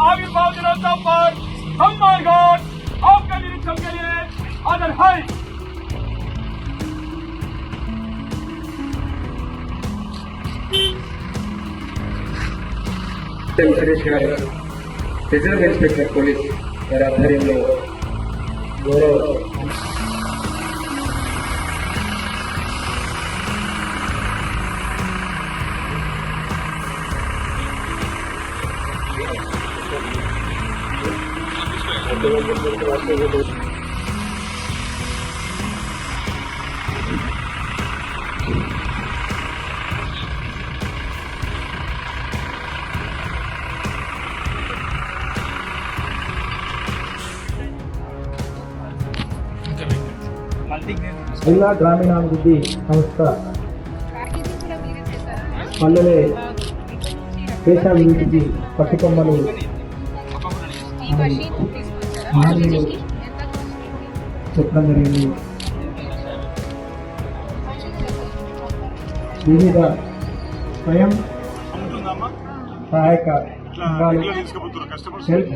आविर्भाव दिनोत्सव पर सम्मानगढ़ आपके निरीक्षण के लिए हाजिर है। रिजर्व इंस्पेक्टर पुलिस वाరి ఆధ్వర్యంలో గౌరవ జిల్లా గ్రామీణాభివృద్ధి సంస్థ పల్లెలే దేశాభివృద్ధికి పట్టుకొమ్మలు చెప్పడం జరిగింది. వివిధ స్వయం సహాయక సంఘాలు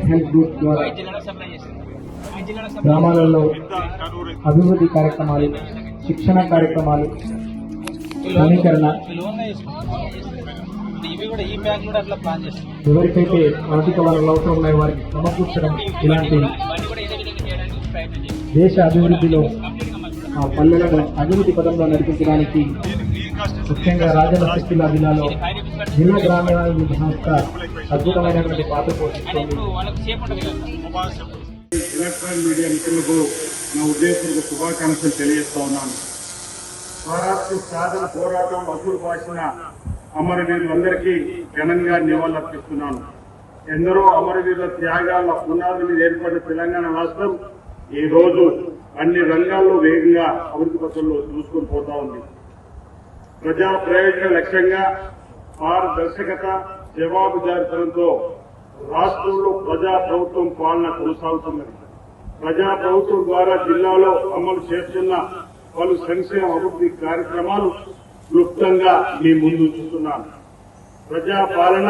హెల్ప్ గ్రూప్ ద్వారా గ్రామాలలో అభివృద్ధి కార్యక్రమాలు, శిక్షణ కార్యక్రమాలు, సమీకరణ, ఎవరికైతే ఆర్థిక వనరులు అవసరం ఉన్నాయో వారికి సమకూర్చడం, ఇలాంటి దేశ అభివృద్ధిలో ఆ పల్లెలను అభివృద్ధి పదంలో నడిపించడానికి ముఖ్యంగా రాజన్న సిరిసిల్ల జిల్లాలో జిల్లా గ్రామీణాభివృద్ధి సంస్థ అద్భుతమైనటువంటి పాత్ర పోషిస్తుంది. ఎలక్ట్రానిక్ మీడియా మిత్రులకు నా ఉద్దేశపూర్వక శుభాకాంక్షలు తెలియజేస్తా ఉన్నాను. స్వరాష్ట్ర సాధన పోరాటం అసలు భాషన అమరవీరులందరికీ ఘనంగా నివాళులర్పిస్తున్నాను. ఎందరో అమరవీరుల త్యాగాల పునాది మీద ఏర్పడిన తెలంగాణ రాష్ట్రం ఈ రోజు అన్ని రంగాల్లో వేగంగా అభివృద్ధి పథంలో చూసుకుని పోతా ఉంది. ప్రజా ప్రయోజన లక్ష్యంగా పారదర్శకత, జవాబుదారీతనంతో రాష్ట్రంలో ప్రజా ప్రభుత్వం పాలన కొనసాగుతున్నది. ప్రజా ప్రభుత్వం ద్వారా జిల్లాలో అమలు చేస్తున్న పలు సంక్షేమ అభివృద్ధి కార్యక్రమాలు క్లుప్తంగా మీ ముందు చూస్తున్నాను. ప్రజా పాలన,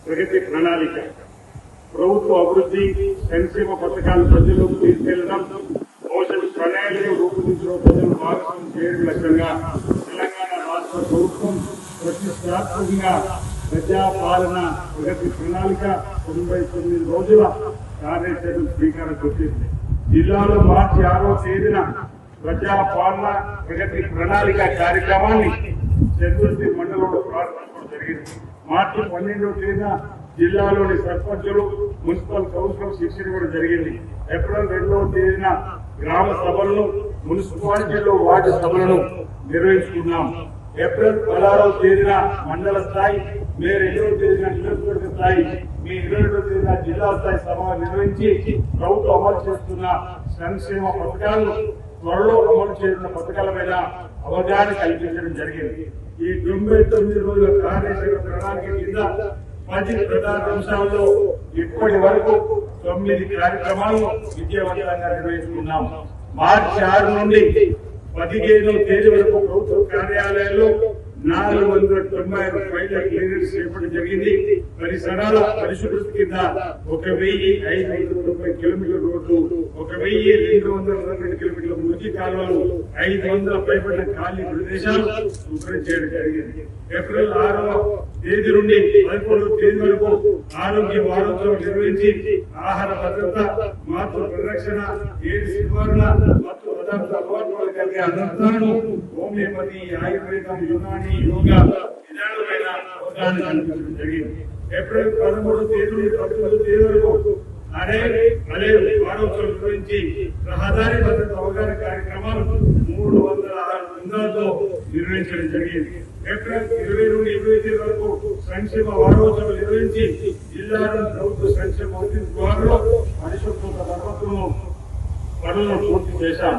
ప్రగతి ప్రణాళిక, ప్రభుత్వ అభివృద్ధి, సంక్షేమ పథకాలు ప్రజలకు తీసుకెళ్లడం, భవిష్యత్ ప్రణాళికలు రూపొందించడం, ప్రజలు భాగస్వామ్యం చేయడం లక్ష్యంగా తెలంగాణ రాష్ట్ర ప్రభుత్వం ప్రతిష్టాత్మకంగా ప్రజా పాలన ప్రగతి ప్రణాళిక 99 రోజుల కార్యాచరణ శ్రీకారం చుట్టింది. జిల్లాలో మార్చి 6వ తేదీన ప్రజా పాలన ప్రగతి ప్రణాళిక కార్యక్రమాన్ని చంద్రుడి మండలంలో ప్రారంభించడం జరిగింది. మార్చి 12వ తేదీన జిల్లాలోని సర్పంచులు, మున్సిపల్ కౌన్సిలర్ శిక్షణ ఇవ్వడం జరిగింది. ఏప్రిల్ 2వ తేదీన గ్రామ సభలను, మున్సిపాలిటీలో వార్డు సభలను నిర్వహించుకున్నాం. ఏప్రిల్ 16వ తేదీన మండల స్థాయి, మే 2వ తేదీన నియోజకవర్గ స్థాయి, మే 22వ తేదీన జిల్లా స్థాయి సభ నిర్వహించి ప్రభుత్వం అమలు చేస్తున్న సంక్షేమ పథకాలను, త్వరలో అమలు చేస్తున్న పథకాల మీద అవగాహన కల్పించడం జరిగింది. ఈ 99 రోజుల కార్యాచరణ ప్రణాళిక కింద 10 ప్రధాన అంశాల్లో ఇప్పటి వరకు 9 కార్యక్రమాలను విజయవంతంగా నిర్వహిస్తున్నాం. మార్చి 6 నుండి 15వ తేదీ వరకు ప్రభుత్వ కార్యాలయాల్లో 495 ఫైళ్ల క్లియరెన్స్ చేపట్టడం జరిగింది. పరిసరాల పరిశుభ్రత కింద 1590 కిలోమీటర్ల రోడ్లు, 1222 కిలోమీటర్ల మురికి కాలువలు, 500 పైబడిన ఖాళీ ప్రదేశాలు శుభ్రం చేయడం జరిగింది. ఏప్రిల్ 6వ తేదీ నుండి 11వ తేదీ వరకు ఆరోగ్య వారోత్సవం నిర్వహించి ఆహార భద్రత, మాతృ పరిరక్షణ, ఎయిడ్స్ నివారణ, మత్తు పదార్థ అలవాటు కలిగే అనర్థాలను, హోమియోపతి, ఆయుర్వేదం, యునాని, యోగా విధానమైన అవగాహన కల్పించడం జరిగింది. ఏప్రిల్ 13వ తేదీ నుండి 19వ తేదీ వరకు అదే వారోత్సవం నిర్వహించి రహదారి భద్రత అవగాహన కార్యక్రమాలు 306 బృందాలతో నిర్వహించడం జరిగింది. ఏప్రిల్ 20 నుండి 23 వరకు సంక్షేమ వారోత్సవం నిర్వహించి జిల్లాలోని ప్రభుత్వ సంక్షేమ అభివృద్ధి ద్వారాలో పరిశుభ్రత మరమ్మతులను పనులను పూర్తి చేశాం.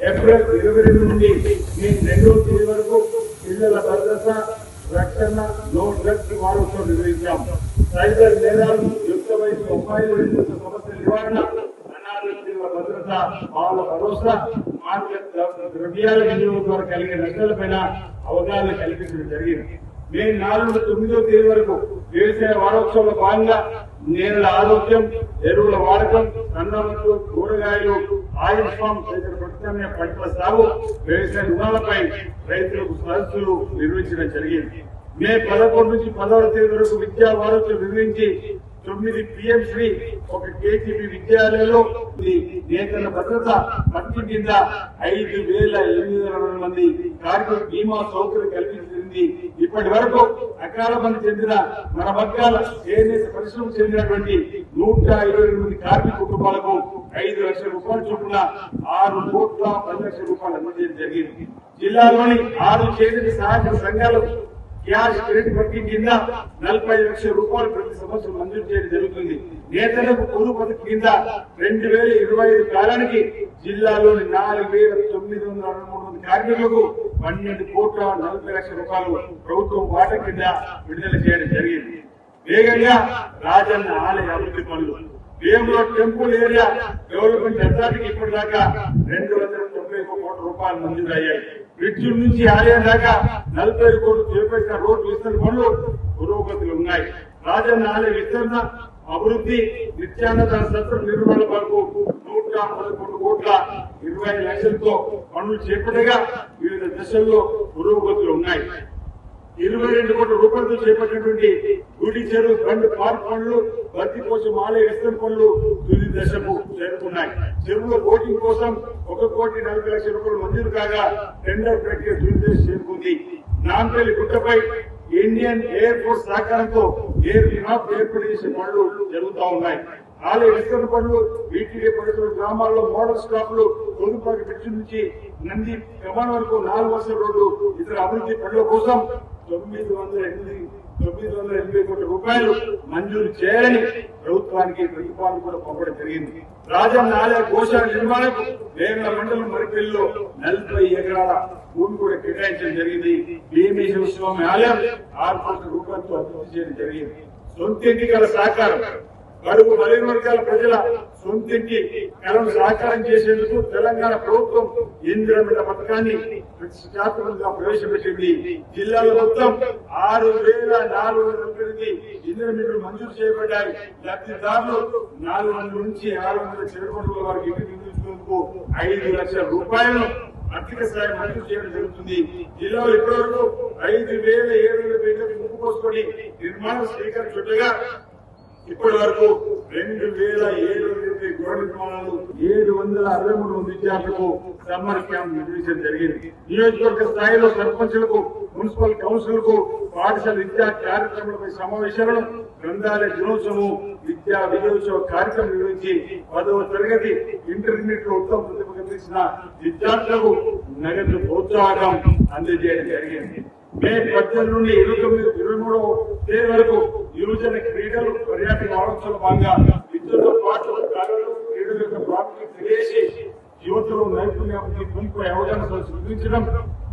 ఏప్రిల్ 22 నుండి మే 2వ తేదీ వరకు పిల్లల భద్రత, రక్షణ, నో డ్రగ్స్ వారోత్సవం నిర్వహించాం. సైబర్ నేరాలు, యుక్త వయసు అమ్మాయిల సమస్యల నివారణ, అనారోగ్య భద్రత, బాల భరోసా, మార్కెట్ ద్రవ్యాల వినియోగం ద్వారా కలిగే నష్టాలపైన అవగాహన కల్పించడం జరిగింది. మే 4 నుండి 9వ తేదీ వరకు వ్యవసాయ వారోత్సవంలో భాగంగా నేల ఆరోగ్యం, ఎరువుల వాడకం, సన్నవడ్లు, కూరగాయలు, ఆయిల్ ఫామ్ తదితర ప్రత్యామ్నాయ పంటల సాగు, వ్యవసాయ రుణాలపై రైతులకు సదస్సులు నిర్వహించడం జరిగింది. మే 11 నుంచి 16వ తేదీ వరకు విద్యా వారోత్సవం నిర్వహించి 9 PMశ్రీ 1 KGB విద్యాలయాల్లో నేతల భద్రత పథకం కింద 5,800 మంది కార్మికులకు బీమా సౌకర్యం కల్పించింది. ఇప్పటి వరకు అకాల బంధు చెందిన మన వర్గాల చేనేత పరిశ్రమకు చెందినటువంటి 128 కార్మిక కుటుంబాలకు 5 లక్షల రూపాయల చొప్పున 6,10 లక్షల రూపాయలు అందజేయడం జరిగింది. జిల్లాలోని 6 చేనేత సహాయక సంఘాలకు క్యాష్ క్రెడిట్ పథకం కింద 45 లక్షల రూపాయలు ప్రతి సంవత్సరం మంజూరు చేయడం జరుగుతుంది. నేతలకు పొదుపు పథకం కింద 2025 కాలానికి జిల్లాలోని 4,963 మంది కార్మికులకు 12,40,00,000 రూపాయలు ప్రభుత్వం వాటా కింద విడుదల చేయడం జరిగింది. వేగంగా రాజన్న ఆలయ అభివృద్ధి పనులు వేములో టెంపుల్ ఏరియా డెవలప్మెంట్ అథారిటీకి ఇప్పటిదాకా 291 కోట్ల రూపాయలు మంజూరయ్యాయి. బ్రిడ్జి నుంచి ఆలయం దాకా 40 కోట్లు చేపట్టిన రోడ్డు విస్తరణ పనులు పురోగతిలో ఉన్నాయి. రాజన్న ఆలయ విస్తరణ, అభివృద్ధి, నిత్యాన్నదాన సత్రం నిర్మాణ వరకు 111 కోట్ల 20 లక్షలతో పనులు చేపట్టగా వివిధ దశల్లో పురోగతులు ఉన్నాయి. 22 కోట్ల రూపాయలతో చేపట్టినటువంటి గుడి చెరువు బండ్ పార్క్ పనులు, భర్తీ కోసం ఆలయ విస్తరణ పనులు తుది దశకు చేరుకున్నాయి. చెరువులో బోటింగ్ కోసం 1,40,00,000 రూపాయలు మంజూరు కాగా టెండర్ ప్రక్రియ తుది దశ చేరుకుంది. నాంపల్లి గుట్టపై ఇండియన్ ఎయిర్ ఫోర్స్ సహకారంతో ఎయిర్ క్రాఫ్ట్ ఏర్పాటు చేసే పనులు జరుగుతూ ఉన్నాయి. ఆలయ విస్తరణ పనులు, వీటికి పరిసర గ్రామాల్లో మోడల్ స్టాప్లు, తొలుపాకి బ్రిడ్జి నుంచి నంది కమాన్ వరకు 4 వరుసల రోడ్లు, ఇతర అభివృద్ధి పనుల కోసం 980 కోట్ల రూపాయలు మంజూరు చేయాలని ప్రభుత్వానికి ప్రతిపాదన కూడా పంపడం జరిగింది. రాజన్న ఆలయ గోశాల నిర్మాణకు వేముల మండలం మరిపెల్లిలో 40 ఎకరాల భూమి కూడా కేటాయించడం జరిగింది. భీమేశ్వర స్వామి ఆలయం 6 కోట్ల రూపాయలతో అభివృద్ధి చేయడం జరిగింది. సొంత ఎన్నికల సహకారం, బడుగు బలహీన వర్గాల ప్రజల సొంతింటి కలను సాకారం చేసేందుకు తెలంగాణ ప్రభుత్వం ఇందిరమిళ్ల పథకాన్ని ప్రతిష్టాత్మకంగా ప్రవేశపెట్టింది. జిల్లాలో మొత్తం 6,448 ఇందిరమిళ్లు మంజూరు చేయబడ్డాయి. లబ్ధిదారులు 400 నుంచి 600 చేరుకుంటున్న వారికి ఇంటికి నిర్మించేందుకు 5 లక్షల రూపాయలను ఆర్థిక సాయం మంజూరు చేయడం జరుగుతుంది. జిల్లాలో ఇప్పటివరకు 5,700 పేర్లకు ముప్పు పోసుకొని నిర్మాణ స్వీకరణ చుట్టగా ఇప్పటి వరకు 2,700 గృహ నిర్మాణాలు, 763 విద్యార్థులకు సమ్మర్ క్యాంప్ నిర్వహించడం జరిగింది. నియోజకవర్గ స్థాయిలో సర్పంచులకు, మున్సిపల్ కౌన్సిల్కు పాఠశాల విద్యా కార్యక్రమాలపై సమావేశాలను, గ్రంథాలయ దినోత్సవం, విద్యా విజయోత్సవ కార్యక్రమం నిర్వహించి 10వ తరగతి ఇంటర్మీడియట్ లో ఉత్తమ ప్రతిభ కనిపించిన విద్యార్థులకు నగదు ప్రోత్సాహం అందజేయడం జరిగింది. మే 18 నుండి 23వ తేదీ వరకు యువజన క్రీడలు, పర్యాటక వారోత్సవాల భాగంగా విద్యతో పాటు కళలు, క్రీడల యొక్క ప్రాముఖ్యత తెలియజేసి యువతలో నైపుణ్యాన్ని పెంపే అవగాహన సృష్టించడం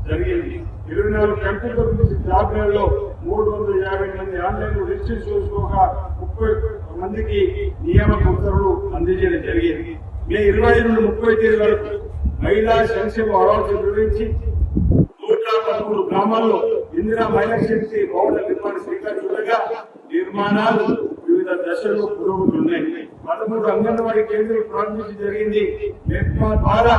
జరిగింది. 24 కంప్యూటర్ జాబ్ మేళలో 350 మంది ఆన్లైన్ లో రిజిస్ట్రేషన్ చేసుకోగా 30 మందికి నియామక ఉత్తర్వులు అందజేయడం జరిగింది. మే 25 నుండి 30 తేదీ వరకు మహిళా సంక్షేమ వారోత్సవం నిర్వహించి 113 గ్రామాల్లో ఇందిరా మహిళా శక్తి భవన నిర్మాణ శ్రీకారం చుట్టగా నిర్మాణాలు వివిధ దశల్లో పురోగతులున్నాయి. 13 అంగన్వాడీ కేంద్రాలు ప్రారంభించడం జరిగింది. మెప్మా ద్వారా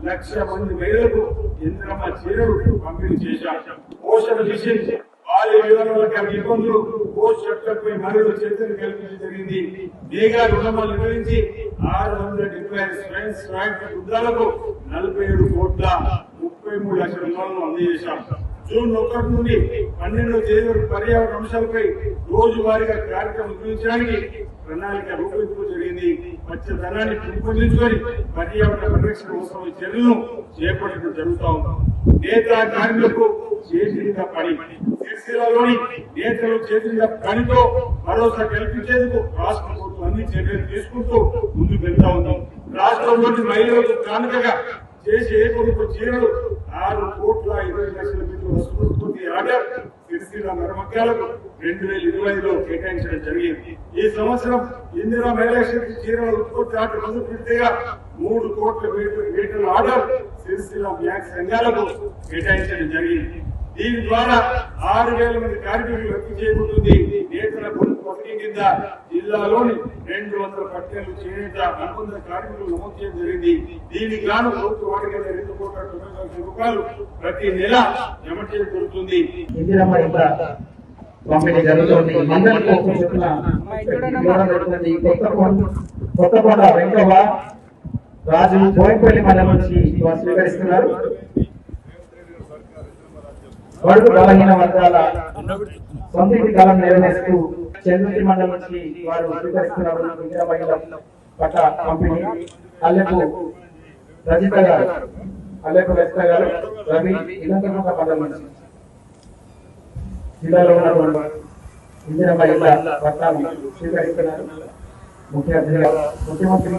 1,00,000 మంది మహిళలకు ఇందిరమ్మ చీరలు పంపిణీ చేశారు. పోషణ మిషన్, బాల్య వివరాల ఇబ్బందులు, పోస్ట్ చట్టంపై మహిళలు చర్చలు కల్పించడం జరిగింది. మేఘా రుణమాలు నిర్వహించి 670 స్వయం సహాయక బృందాలకు 47 కోట్ల 33 లక్షల రూపాయలను అందజేశాం. జూన్ 1 నుండి 12వ తేదీ వరకు పర్యావరణ అంశాలపై రోజువారీగా కార్యక్రమం నిర్వహించడానికి ప్రణాళిక రూపొందించడం జరిగింది. పచ్చదనాన్ని పెంపొందించుకొని పర్యావరణ పరిరక్షణ అవసరమైన చర్యలను చేపట్టడం జరుగుతూ ఉంది. నేతా కార్మికులకు చేసిన పని, సిరిసిల్లలోని నేతలు చేసిన పనితో భరోసా కల్పించేందుకు రాష్ట్ర ప్రభుత్వం అన్ని చర్యలు తీసుకుంటూ ముందుకు వెళ్తా ఉంది. రాష్ట్రంలోని మహిళలకు కానుకగా చేసే కొనుగోలు చీరలు 6,20,00,000 వస్తువులతోటి ఆర్డర్ సిరిసిల్ల మరమక్కాలకు 2025లో కేటాయించడం జరిగింది. ఈ సంవత్సరం ఇందిరా మహిళా శక్తి చీరల ఉత్పత్తి ఆర్డర్ మొదలు పెడితేగా 3 కోట్ల మీటర్ల ఆర్డర్ సిరిసిల్ల బ్యాంక్ సంఘాలకు కేటాయించడం జరిగింది. దీని ద్వారా 6,000 మంది కార్మికులు రద్దు చేయబోతుంది. నేతల పథకం కింద జిల్లాలోని 200 పట్టణాలు చేనేత అనుబంధ కార్మికులు నమోదు చేయడం జరిగింది. దీనికి గాను ప్రభుత్వ వారికి 2,9,00,000 రూపాయలు ప్రతి నెల జమ చేయడం జరుగుతుంది. ఇందిరమ్మ ఇంత పంపిణీ జరుగుతుంది. మండలి కోసం చెప్పిన ఇవ్వడం జరుగుతుంది. కొత్తకోట వెంకవ్వ రాజు బోయిపల్లి మండలం నుంచి వారు స్వీకరిస్తున్నారు. బడుగు బలహీన వర్గాల సొంతింటి కాలం నిర్వహిస్తూ చంద్రుడి మండలం నుంచి వారు స్వీకరిస్తున్నారు. మహిళ పట్ట పంపిణీ అల్లెపు రజిత గారు, అల్లెపు రజిత గారు రవి ఇలంకముఖ మండలం నుంచి జిల్లాలో ఉన్న ఇందిర మహిళ పట్టాన్ని స్వీకరిస్తున్నారు. ముఖ్య అతిథిగా ముఖ్యమంత్రి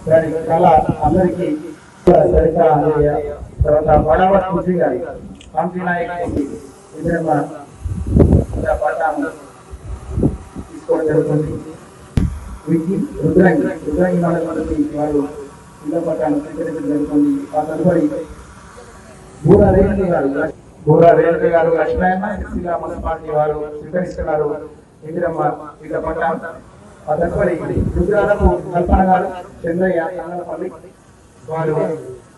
గారి చాలా అందరికీ సరిత అందయ్య, తర్వాత వడవ కృషి గారి కాంతి నాయక్ ఇందిరమ్మ పట్టాను తీసుకోవడం జరుగుతుంది. రుద్రంగి మండలానికి వారు ఇళ్ల పట్టాను స్వీకరించడం జరుగుతుంది. ఆ తదుపరి బూరా రేణుక గారు లక్ష్మయ్యన్న ఎస్సీల మున్సిపాలిటీ వారు స్వీకరిస్తున్నారు ఇందిరమ్మ ఇళ్ల పట్టాను. ఆ తదుపరి రుద్రాలకు కల్పన గారు చంద్రయ్య అన్నపల్లి వారు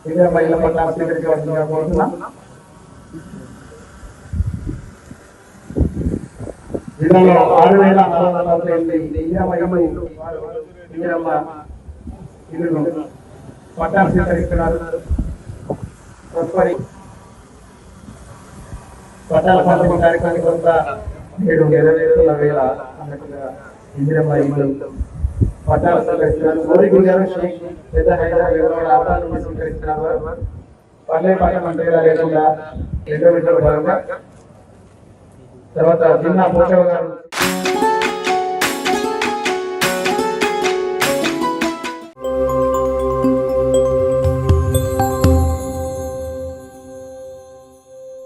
ఇందిరమ్మ ఇళ్ల పట్టాను స్వీకరించవలసిందిగా కోరుతున్నాం. జిల్లాలో 6,448 ఇందిరమ్మ ఇల్లును పట్టాలు స్వీకరిస్తున్నారు. తదుపరి పట్టాల పంపిణీ కార్యక్రమం కొంత 7 నెరవేరుతున్న వేళ అన్నట్టుగా ఇందిరమ్మ ఇల్లు పట్టాలు స్వీకరిస్తున్నారు. గోరిగుడి గారు షేక్ పెద్ద హైదరాబాద్ వివరాల ఆపాలను స్వీకరిస్తున్నారు. పల్లె పాట మంత్రిగా లేకుండా 2వ విడతలో భాగంగా తర్వాత జిల్లా పోషవ గారు